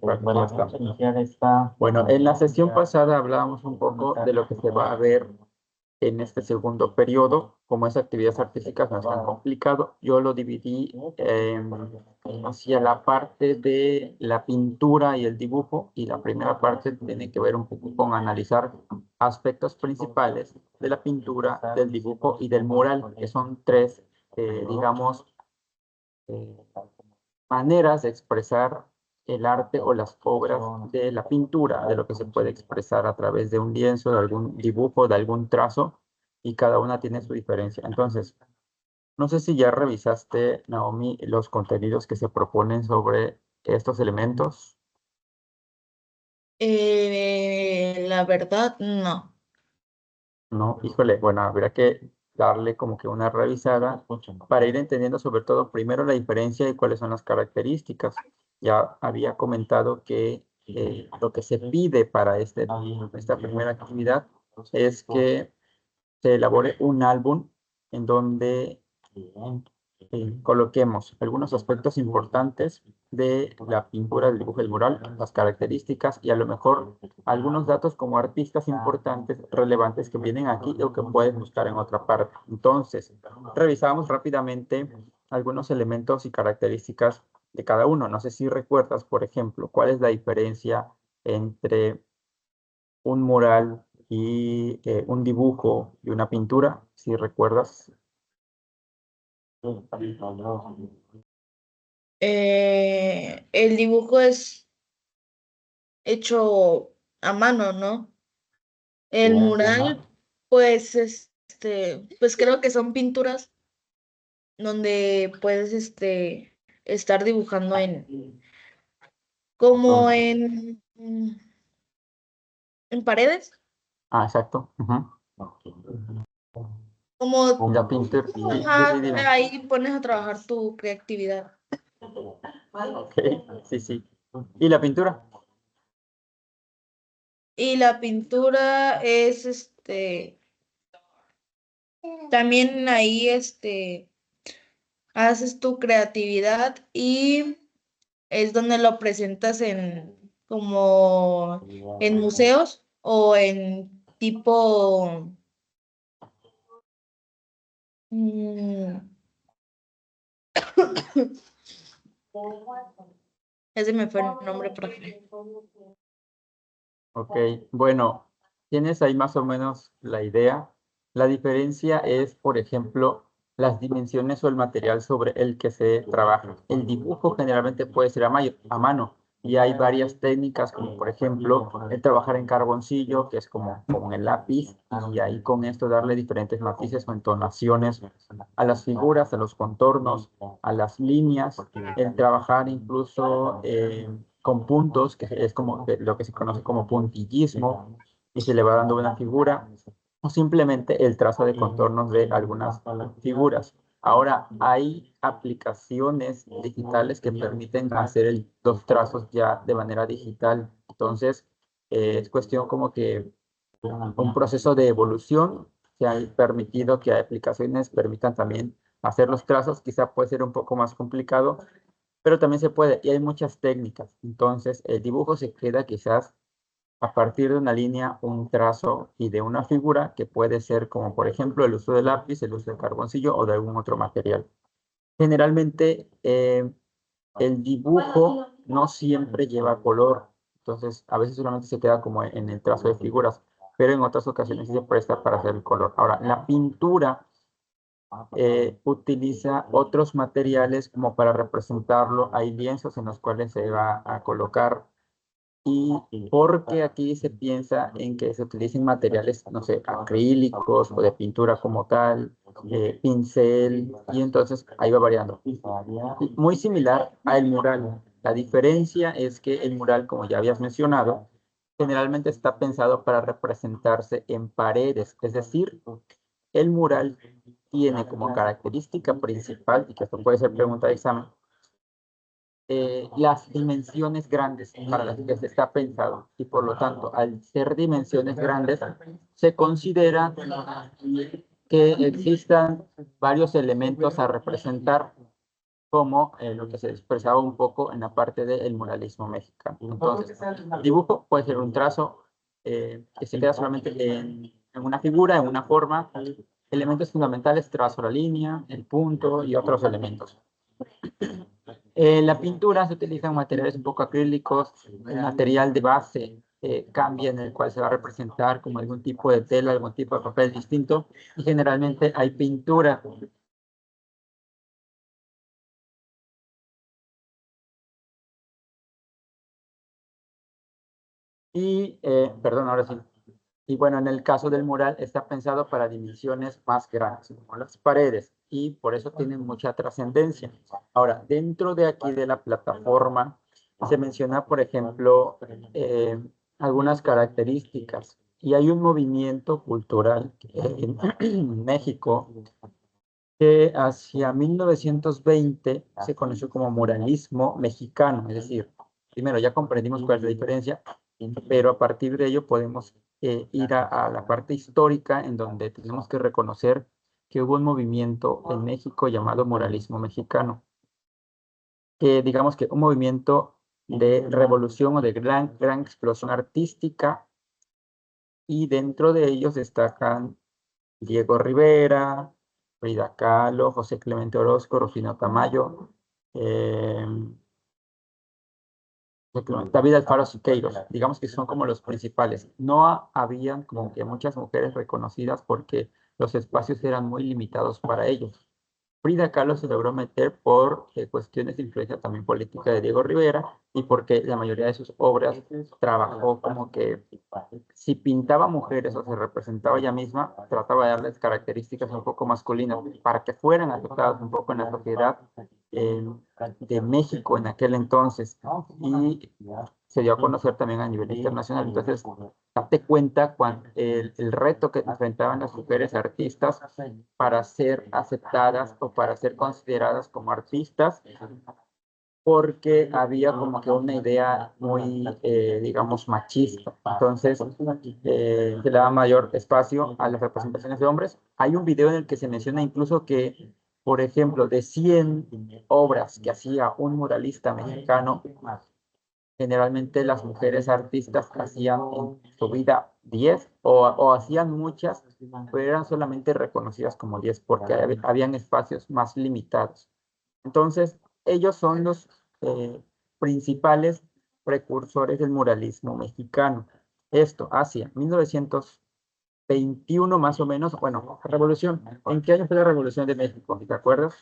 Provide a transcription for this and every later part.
Bueno, vamos a iniciar esta. Bueno, en la sesión pasada hablábamos un poco de lo que se va a ver en este segundo periodo. Como es actividades artísticas, no es tan complicado. Yo lo dividí hacia la parte de la pintura y el dibujo, y la primera parte tiene que ver un poco con analizar aspectos principales de la pintura, del dibujo y del mural, que son tres, digamos, eh, maneras de expresar el arte o las obras de la pintura, de lo que se puede expresar a través de un lienzo, de algún dibujo, de algún trazo, y cada una tiene su diferencia. Entonces, no sé si ya revisaste, Naomi, los contenidos que se proponen sobre estos elementos. La verdad, no. No, híjole, bueno, habría que darle como que una revisada para ir entendiendo sobre todo primero la diferencia y cuáles son las características. Ya había comentado que lo que se pide para esta primera actividad es que se elabore un álbum en donde coloquemos algunos aspectos importantes de la pintura, del dibujo, del mural, las características y a lo mejor algunos datos como artistas importantes, relevantes que vienen aquí o que pueden buscar en otra parte. Entonces, revisamos rápidamente algunos elementos y características de cada uno. No sé si recuerdas, por ejemplo, cuál es la diferencia entre un mural y un dibujo y una pintura, si recuerdas. El dibujo es hecho a mano, ¿no? El mural, pues, pues creo que son pinturas donde puedes, estar dibujando como en paredes, Ah, exacto. Ujú. como, La pintura. Sí, sí, sí, ajá, dime. ahí pones a trabajar tu creatividad. Ok, sí, sí. ¿Y la pintura? Y la pintura es, también ahí, haces tu creatividad y es donde lo presentas como en museos o en tipo, mm, ese me fue el nombre, profe. Ok, bueno, tienes ahí más o menos la idea. La diferencia es, por ejemplo, las dimensiones o el material sobre el que se trabaja. El dibujo generalmente puede ser a mano y hay varias técnicas, como por ejemplo el trabajar en carboncillo, que es como con el lápiz, y ahí con esto darle diferentes matices o entonaciones a las figuras, a los contornos, a las líneas, el trabajar incluso con puntos, que es como lo que se conoce como puntillismo, y se le va dando una figura, o simplemente el trazo de contornos de algunas figuras. Ahora, hay aplicaciones digitales que permiten hacer los trazos ya de manera digital. Entonces, es cuestión como que un proceso de evolución que ha permitido que aplicaciones permitan también hacer los trazos. Quizá puede ser un poco más complicado, pero también se puede y hay muchas técnicas. Entonces, el dibujo se queda quizás a partir de una línea, un trazo y de una figura que puede ser como por ejemplo el uso del lápiz, el uso de carboncillo o de algún otro material. Generalmente, el dibujo no siempre lleva color, entonces a veces solamente se queda como en el trazo de figuras, pero en otras ocasiones sí se presta para hacer el color. Ahora, la pintura utiliza otros materiales como para representarlo. Hay lienzos en los cuales se va a colocar y porque aquí se piensa en que se utilicen materiales, no sé, acrílicos o de pintura como tal, pincel, y entonces ahí va variando. Muy similar al mural. La diferencia es que el mural, como ya habías mencionado, generalmente está pensado para representarse en paredes, es decir, el mural tiene como característica principal, y que esto puede ser pregunta de examen, las dimensiones grandes para las que se está pensado y por lo tanto al ser dimensiones grandes se considera que existan varios elementos a representar como lo que se expresaba un poco en la parte del muralismo mexicano. Entonces, el dibujo puede ser un trazo que se queda solamente en una figura, en una forma. Elementos fundamentales, trazo la línea, el punto y otros elementos. En la pintura se utilizan materiales un poco acrílicos, el material de base cambia en el cual se va a representar como algún tipo de tela, algún tipo de papel distinto, y generalmente hay pintura. Y, perdón, ahora sí. Y bueno, en el caso del mural está pensado para dimensiones más grandes, como las paredes, y por eso tienen mucha trascendencia. Ahora, dentro de aquí de la plataforma, se menciona, por ejemplo, algunas características. Y hay un movimiento cultural en México que hacia 1920 se conoció como muralismo mexicano, es decir, primero ya comprendimos cuál es la diferencia, pero a partir de ello podemos ir a la parte histórica en donde tenemos que reconocer que hubo un movimiento en México llamado muralismo mexicano, que digamos que un movimiento de revolución o de gran explosión artística, y dentro de ellos destacan Diego Rivera, Frida Kahlo, José Clemente Orozco, Rufino Tamayo, eh, David Alfaro Siqueiros. Digamos que son como los principales. No habían como que muchas mujeres reconocidas porque los espacios eran muy limitados para ellos. Frida Kahlo se logró meter por cuestiones de influencia también política de Diego Rivera, y porque la mayoría de sus obras trabajó como que si pintaba mujeres o se representaba ella misma, trataba de darles características un poco masculinas para que fueran aceptadas un poco en la sociedad eh, de México en aquel entonces, y se dio a conocer también a nivel internacional. Entonces, date cuenta el reto que enfrentaban las mujeres artistas para ser aceptadas o para ser consideradas como artistas, porque había como que una idea muy, digamos, machista. Entonces, se le da mayor espacio a las representaciones de hombres. Hay un video en el que se menciona incluso que, por ejemplo, de 100 obras que hacía un muralista mexicano, generalmente las mujeres artistas hacían en su vida 10 o hacían muchas, pero eran solamente reconocidas como 10 porque habían espacios más limitados. Entonces, ellos son los principales precursores del muralismo mexicano. Esto hacia 1921 más o menos, bueno, revolución. ¿En qué año fue la Revolución de México? ¿Te acuerdas?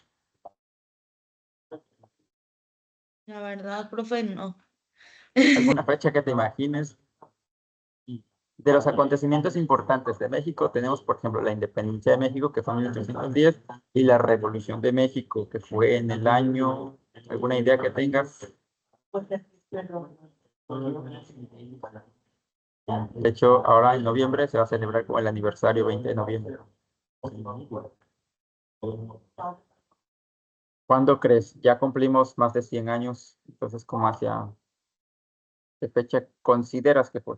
La verdad, profe, no. ¿Alguna fecha que te imagines? De los acontecimientos importantes de México, tenemos, por ejemplo, la independencia de México, que fue en 1810, y la Revolución de México, que fue en el año, ¿alguna idea que tengas? De hecho, ahora en noviembre se va a celebrar como el aniversario 20 de noviembre. ¿Cuándo crees? Ya cumplimos más de 100 años, entonces, ¿cómo hacia qué fecha consideras que fue?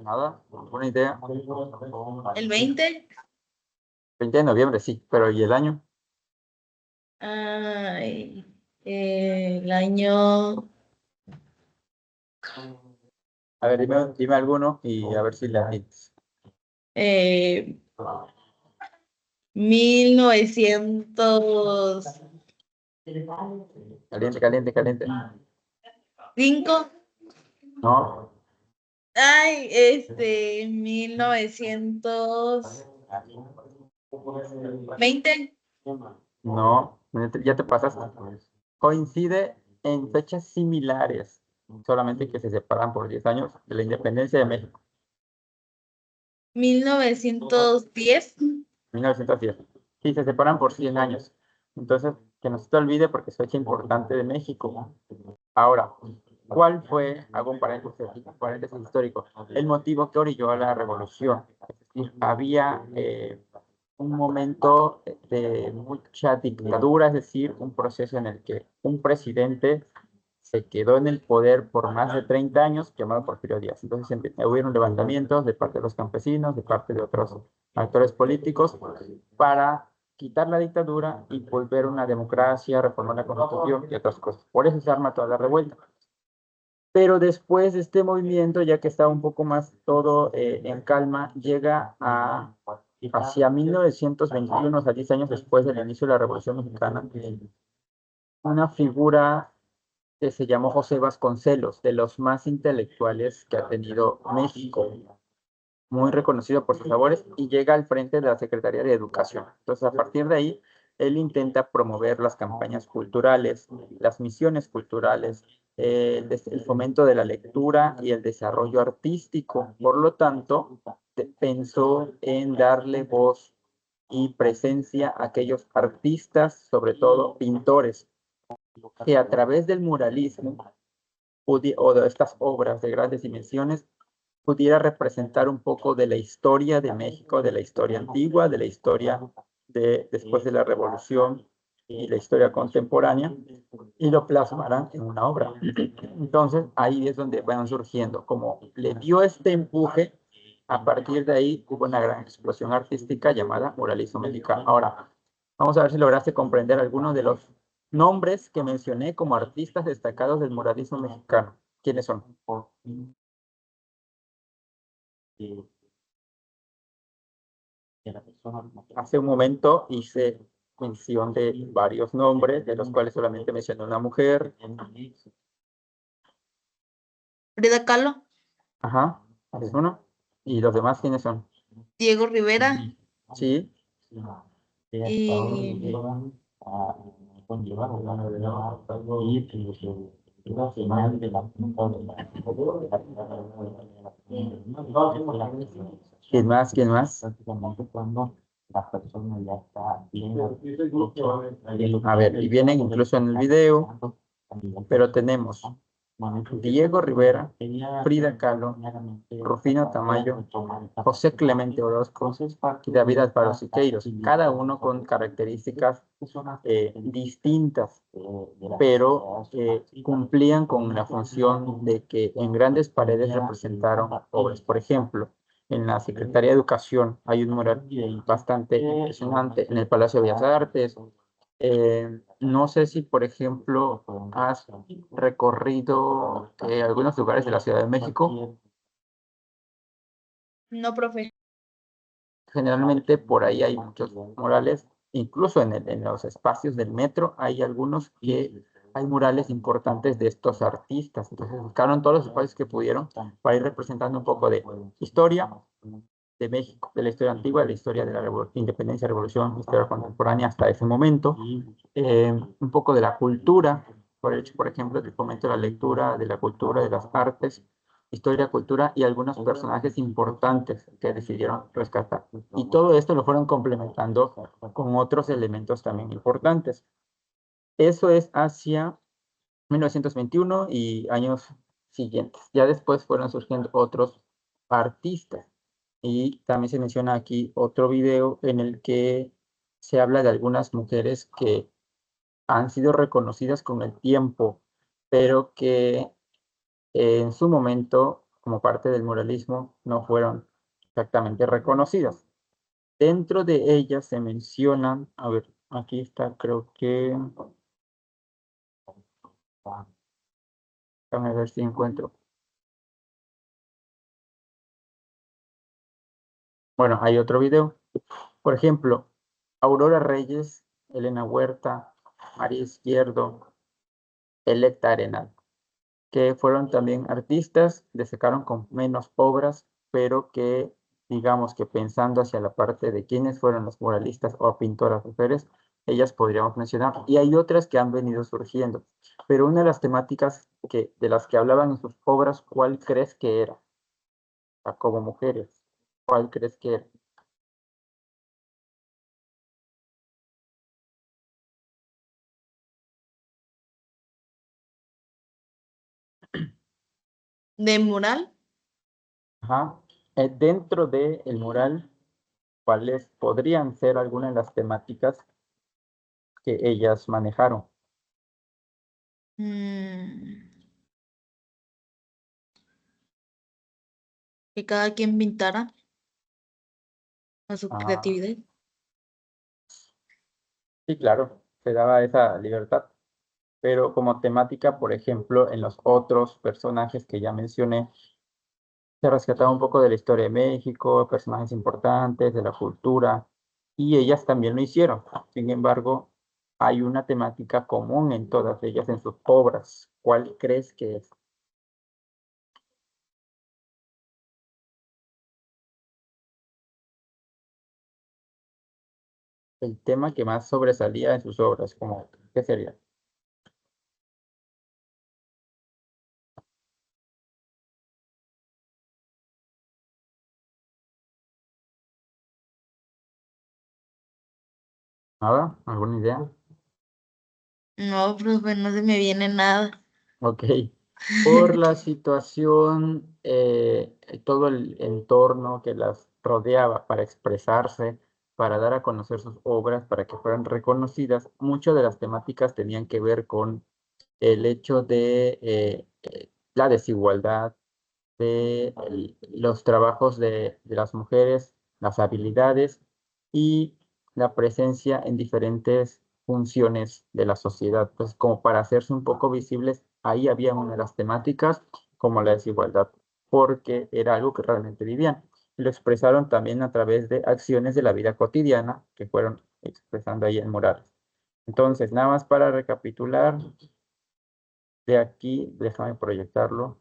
¿Nada? ¿Alguna idea? ¿El 20? 20 de noviembre, sí, pero ¿y el año? Ay, el año A ver, dime alguno y a ver si le atinas. eh, 1905. Caliente, caliente, caliente. No, Ay, 1920. no, ya te pasaste. Coincide en fechas similares, solamente que se separan por 10 años de la independencia de México, 1910. 1910. Sí, se separan por 100 años. Entonces, que no se te olvide porque es fecha importante de México. Ahora, ¿cuál fue, hago un paréntesis histórico, el motivo que orilló a la revolución? Es decir, había un momento de mucha dictadura, es decir, un proceso en el que un presidente se quedó en el poder por más de 30 años, llamado Porfirio Díaz. Entonces hubieron levantamientos de parte de los campesinos, de parte de otros actores políticos, para quitar la dictadura y volver una democracia, reformar la Constitución y otras cosas. Por eso se arma toda la revuelta. Pero después de este movimiento, ya que estaba un poco más todo en calma, llega a hacia 1921, o sea, 10 años después del inicio de la Revolución Mexicana, una figura que se llamó José Vasconcelos, de los más intelectuales que ha tenido México, muy reconocido por sus labores, y llega al frente de la Secretaría de Educación. Entonces, a partir de ahí, él intenta promover las campañas culturales, las misiones culturales, el fomento de la lectura y el desarrollo artístico. Por lo tanto, pensó en darle voz y presencia a aquellos artistas, sobre todo pintores, que a través del muralismo o de estas obras de grandes dimensiones pudiera representar un poco de la historia de México, de la historia antigua, de la historia de después de la Revolución y la historia contemporánea, y lo plasmarán en una obra. Entonces, ahí es donde van surgiendo, como le dio este empuje, a partir de ahí hubo una gran explosión artística llamada muralismo mexicano. Ahora, vamos a ver si lograste comprender algunos de los nombres que mencioné como artistas destacados del muralismo mexicano. ¿Quiénes son? Hace un momento hice mención de varios nombres, de los cuales solamente mencioné una mujer. Frida Kahlo, Ajá, es uno. ¿Y los demás quiénes son? Diego Rivera Sí. y ¿Quién más? ¿Quién más? A ver, y vienen incluso en el video, pero tenemos Diego Rivera, Frida Kahlo, Rufino Tamayo, José Clemente Orozco y David Alfaro Siqueiros, cada uno con características distintas, pero cumplían con la función de que en grandes paredes representaron obras. Por ejemplo, en la Secretaría de Educación hay un mural bastante impresionante en el Palacio de Bellas Artes. No sé si, por ejemplo, has recorrido algunos lugares de la Ciudad de México. no, profe. Generalmente por ahí hay muchos murales, incluso en los espacios del metro hay algunos que hay murales importantes de estos artistas. Entonces buscaron todos los espacios que pudieron para ir representando un poco de historia de México, de la historia antigua, de la historia de la independencia, revolución, historia contemporánea hasta ese momento, un poco de la cultura, por ejemplo, el fomento de la lectura, de la cultura, de las artes, historia, cultura y algunos personajes importantes que decidieron rescatar. Y todo esto lo fueron complementando con otros elementos también importantes. Eso es hacia 1921 y años siguientes. Ya después fueron surgiendo otros artistas. Y también se menciona aquí otro video en el que se habla de algunas mujeres que han sido reconocidas con el tiempo, pero que en su momento, como parte del muralismo, no fueron exactamente reconocidas. Dentro de ellas se mencionan, a ver, aquí está, creo que, déjame ver si encuentro. Bueno, hay otro video. Por ejemplo, Aurora Reyes, Elena Huerta, María Izquierdo, Electa Arenal, que fueron también artistas, destacaron con menos obras, pero que, digamos que pensando hacia la parte de quiénes fueron los muralistas o pintoras mujeres, ellas podríamos mencionar. Y hay otras que han venido surgiendo. Pero una de las temáticas de las que hablaban en sus obras, ¿cuál crees que era? O sea, como mujeres, ¿cuál crees que era? ¿De mural? Ajá. Dentro del mural, ¿cuáles podrían ser algunas de las temáticas que ellas manejaron? Mm, que cada quien pintara a su Ah, creatividad. sí, claro, se daba esa libertad. Pero como temática, por ejemplo, en los otros personajes que ya mencioné, se rescataba un poco de la historia de México, personajes importantes, de la cultura, y ellas también lo hicieron. Sin embargo, hay una temática común en todas ellas, en sus obras. ¿Cuál crees que es el tema que más sobresalía en sus obras? Como, ¿qué sería? ¿Nada? ¿Alguna idea? No, profe, no se me viene nada. Ok. Por la situación, todo el entorno que las rodeaba para expresarse, para dar a conocer sus obras, para que fueran reconocidas, muchas de las temáticas tenían que ver con el hecho de la desigualdad, de los trabajos de las mujeres, las habilidades y la presencia en diferentes funciones de la sociedad. Pues como para hacerse un poco visibles, ahí había una de las temáticas como la desigualdad, porque era algo que realmente vivían. Lo expresaron también a través de acciones de la vida cotidiana que fueron expresando ahí en murales. Entonces, nada más para recapitular, de aquí, déjame proyectarlo.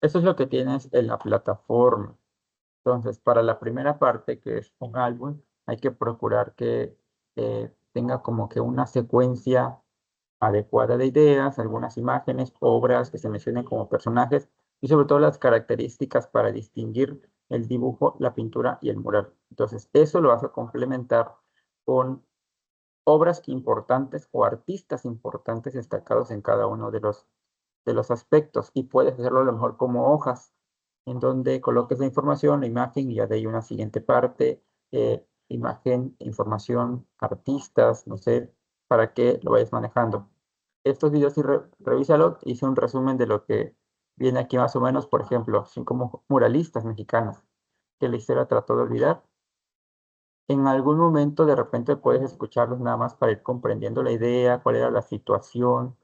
Eso es lo que tienes en la plataforma. Entonces, para la primera parte, que es un álbum, hay que procurar que tenga como que una secuencia adecuada de ideas, algunas imágenes, obras que se mencionen como personajes y sobre todo las características para distinguir el dibujo, la pintura y el mural. Entonces, eso lo vas a complementar con obras importantes o artistas importantes destacados en cada uno de los aspectos y puedes hacerlo a lo mejor como hojas, en donde coloques la información, la imagen y ya de ahí una siguiente parte, imagen, información, artistas, no sé, para que lo vayas manejando. Estos videos, sí, revísalo, hice un resumen de lo que viene aquí más o menos, por ejemplo, son como muralistas mexicanos que la historia trató de olvidar. En algún momento de repente puedes escucharlos nada más para ir comprendiendo la idea, cuál era la situación,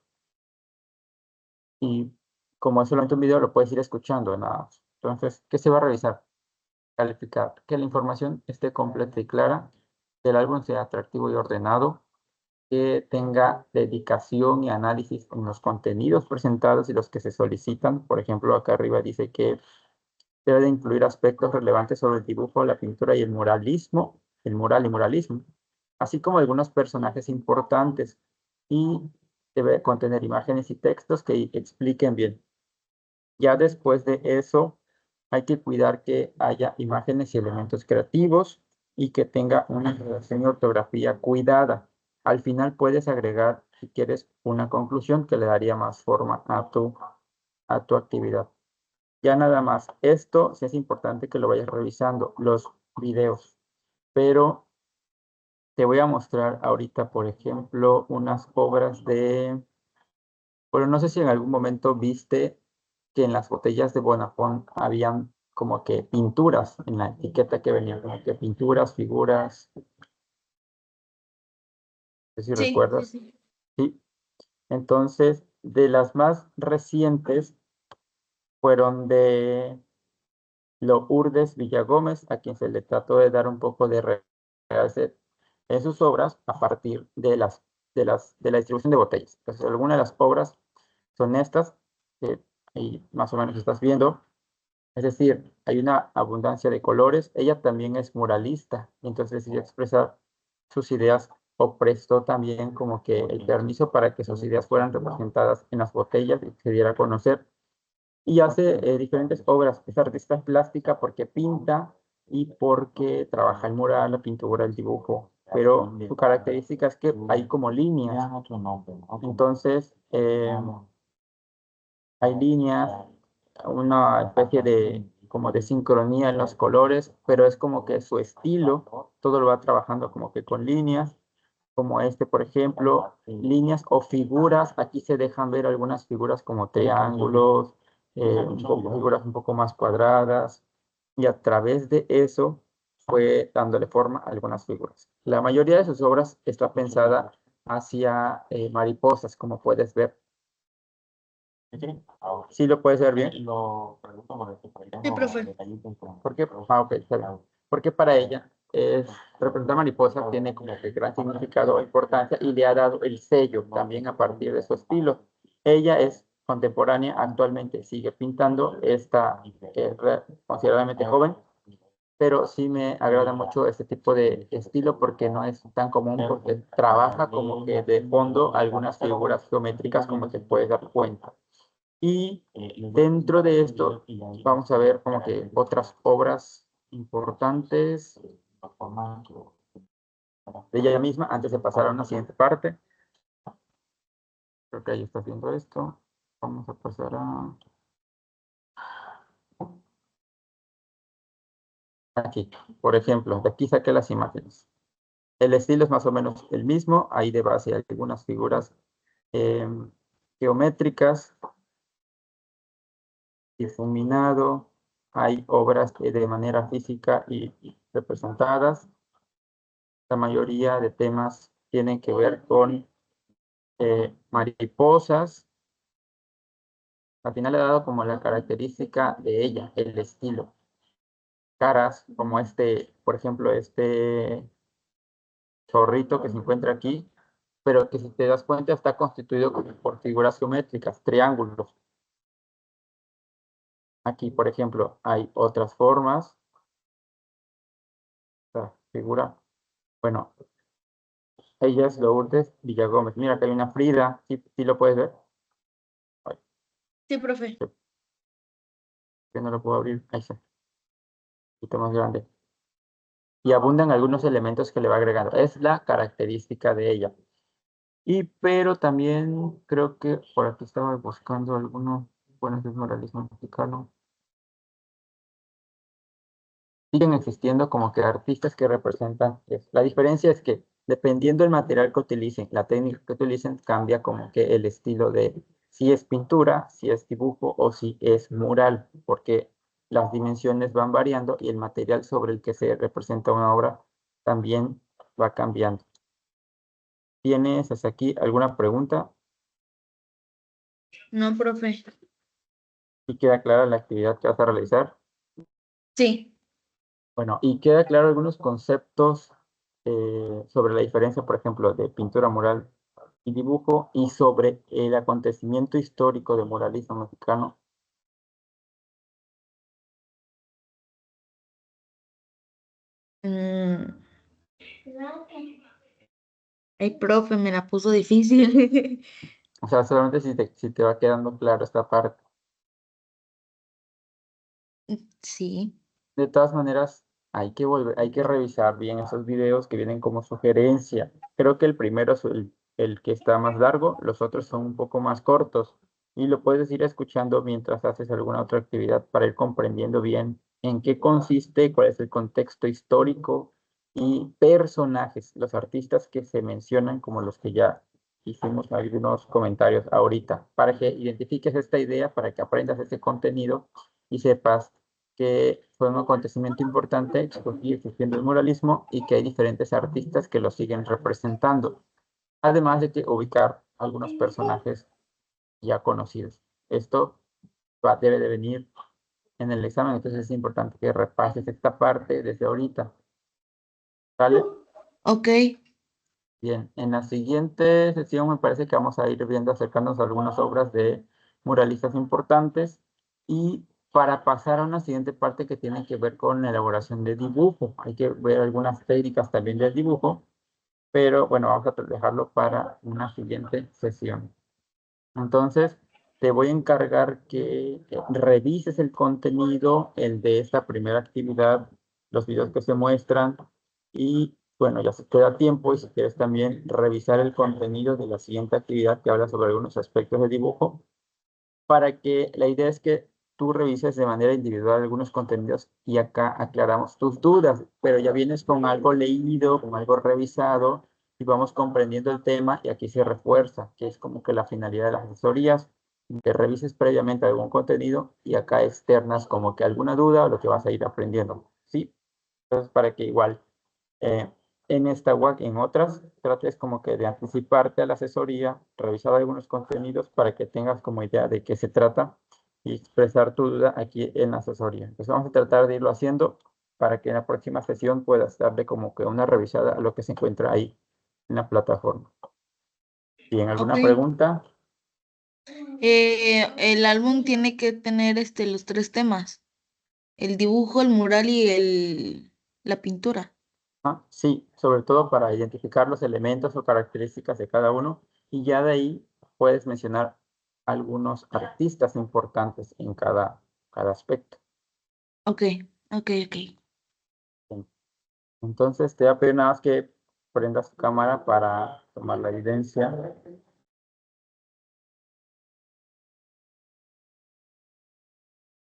y como es solamente un video, lo puedes ir escuchando nada más. Entonces, ¿qué se va a revisar? Calificar, que la información esté completa y clara, que el álbum sea atractivo y ordenado, que tenga dedicación y análisis en los contenidos presentados y los que se solicitan. Por ejemplo, acá arriba dice que debe de incluir aspectos relevantes sobre el dibujo, la pintura y el muralismo, el mural y muralismo, así como algunos personajes importantes, y debe contener imágenes y textos que expliquen bien. Ya después de eso, hay que cuidar que haya imágenes y elementos creativos y que tenga una redacción y ortografía cuidada. Al final puedes agregar, si quieres, una conclusión que le daría más forma a tu actividad. Ya nada más. Esto sí es importante que lo vayas revisando, los videos. Pero te voy a mostrar ahorita, por ejemplo, unas obras de... Bueno, no sé si en algún momento viste que en las botellas de Bonafont habían como que pinturas en la etiqueta que venían, como que pinturas, figuras, no sé si Sí, sí, recuerdas. sí. Sí. Entonces, de las más recientes fueron de Lourdes Villagómez, a quien se le trató de dar un poco de realce en sus obras a partir de la distribución de botellas. Entonces, algunas de las obras son estas, que ahí más o menos estás viendo. Es decir, hay una abundancia de colores. Ella también es muralista, y entonces decidió expresar sus ideas o prestó también como que el permiso para que sus ideas fueran representadas en las botellas y se diera a conocer. Y hace diferentes obras. Es artista plástica porque pinta y porque trabaja el mural, la pintura, el dibujo. pero su característica es que hay como líneas. Entonces, hay líneas, una especie de como de sincronía en los colores, pero es como que su estilo, todo lo va trabajando como que con líneas, como este, por ejemplo, líneas o figuras. Aquí se dejan ver algunas figuras como triángulos, figuras un poco más cuadradas, y a través de eso fue dándole forma a algunas figuras. La mayoría de sus obras está pensada hacia mariposas, como puedes ver. ¿Sí lo puedes ver bien? Sí, profe. ¿Por qué? Ok, está bien. Porque para ella representar mariposa tiene como que gran significado o importancia y le ha dado el sello también a partir de su estilo. Ella es contemporánea, actualmente sigue pintando, está considerablemente joven, pero sí me agrada mucho este tipo de estilo porque no es tan común, porque trabaja como que de fondo algunas figuras geométricas, como te puedes dar cuenta. Y dentro de esto vamos a ver como que otras obras importantes de ella misma antes de pasar a una siguiente parte. Creo que ahí está haciendo esto. Vamos a pasar a aquí. Por ejemplo, de aquí saqué las imágenes. El estilo es más o menos el mismo. Ahí de base hay algunas figuras geométricas, difuminado. Hay obras de manera física y representadas. La mayoría de temas tienen que ver con mariposas. Al final he dado como la característica de ella, el estilo. Caras como este, por ejemplo, este zorrito que se encuentra aquí, pero que si te das cuenta está constituido como por figuras geométricas, triángulos. Aquí, por ejemplo, hay otras formas. Esta figura, bueno, ella es Lourdes Villagómez. Mira, que hay una Frida, ¿sí, sí lo puedes ver? Ay, Sí, profe. que no lo puedo abrir, ahí está, un poquito más grande. Y abundan algunos elementos que le va agregando. Es la característica de ella. Y pero también creo que por aquí estaba buscando alguno, bueno, ese es muralismo mexicano. Siguen existiendo como que artistas que representan eso. La diferencia es que dependiendo del material que utilicen, la técnica que utilicen, cambia como que el estilo de si es pintura, si es dibujo o si es mural, porque las dimensiones van variando y el material sobre el que se representa una obra también va cambiando. ¿Tienes hasta aquí alguna pregunta? No, profe. ¿Y queda clara la actividad que vas a realizar? Sí. Bueno, y queda claro algunos conceptos sobre la diferencia, por ejemplo, de pintura mural y dibujo y sobre el acontecimiento histórico del muralismo mexicano. Mm, Ay, profe, me la puso difícil. O sea, solamente si te va quedando claro esta parte. Sí. De todas maneras, hay que revisar bien esos videos que vienen como sugerencia. Creo que el primero es el que está más largo, los otros son un poco más cortos y lo puedes ir escuchando mientras haces alguna otra actividad para ir comprendiendo bien en qué consiste, cuál es el contexto histórico y personajes, los artistas que se mencionan como los que ya hicimos algunos comentarios ahorita, para que identifiques esta idea, para que aprendas ese contenido y sepas que fue un acontecimiento importante, que sigue existiendo el muralismo y que hay diferentes artistas que lo siguen representando, además de que ubicar algunos personajes ya conocidos. Esto debe de venir en el examen, entonces es importante que repases esta parte desde ahorita. ¿Vale? Ok. Bien, en la siguiente sesión me parece que vamos a ir viendo, acercándonos a algunas obras de muralistas importantes y para pasar a una siguiente parte que tiene que ver con la elaboración de dibujo. Hay que ver algunas técnicas también del dibujo, pero bueno, vamos a dejarlo para una siguiente sesión. Entonces, te voy a encargar que revises el contenido, el de esta primera actividad, los videos que se muestran y bueno, ya se te da tiempo y si quieres también revisar el contenido de la siguiente actividad que habla sobre algunos aspectos de dibujo, para que la idea es que tú revises de manera individual algunos contenidos y acá aclaramos tus dudas, pero ya vienes con algo leído, con algo revisado y vamos comprendiendo el tema y aquí se refuerza, que es como que la finalidad de las asesorías, que revises previamente algún contenido y acá externas como que alguna duda o lo que vas a ir aprendiendo, ¿sí? Entonces, para que igual en esta o en otras, trates como que de anticiparte a la asesoría, revisar algunos contenidos para que tengas como idea de qué se trata y expresar tu duda aquí en la asesoría. Entonces vamos a tratar de irlo haciendo para que en la próxima sesión puedas darle como que una revisada a lo que se encuentra ahí en la plataforma. Bien, ¿alguna Ok. pregunta? El álbum tiene que tener los 3 temas: el dibujo, el mural y la pintura. Ah, sí, sobre todo para identificar los elementos o características de cada uno y ya de ahí puedes mencionar algunos artistas importantes en cada aspecto. Ok, ok, ok. Bien. Entonces te voy a pedir nada más que prendas tu cámara para tomar la evidencia.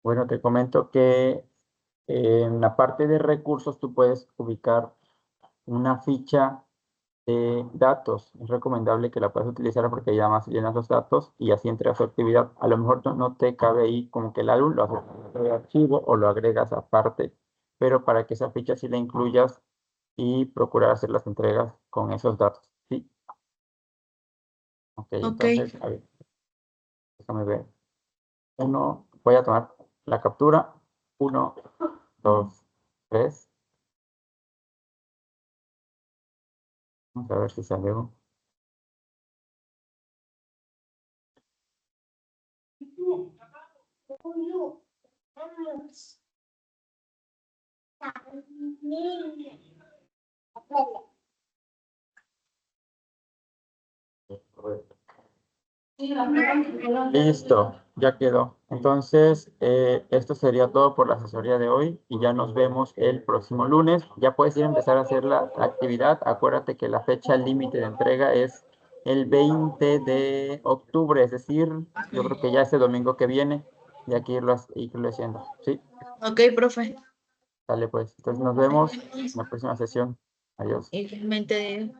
Bueno, te comento que en la parte de recursos tú puedes ubicar una ficha de datos. Es recomendable que la puedas utilizar porque ya más llenas los datos y así entregas tu actividad. A lo mejor no te cabe ahí como que el álbum, lo haces en el archivo o lo agregas aparte, pero para que esa ficha sí la incluyas y procurar hacer las entregas con esos datos. Sí, ok, Ok, entonces, a ver, déjame ver. Voy a tomar la captura. 1, 2, 3. Vamos a ver si salió. Listo, ya quedó. Entonces, esto sería todo por la asesoría de hoy y ya nos vemos el próximo lunes. Ya puedes ir a empezar a hacer la actividad. Acuérdate que la fecha límite de entrega es el 20 de octubre, es decir, yo creo que ya este domingo que viene, y aquí irlo haciendo. Sí, ok, profe. dale pues. Entonces nos vemos en la próxima sesión. Adiós. Igualmente.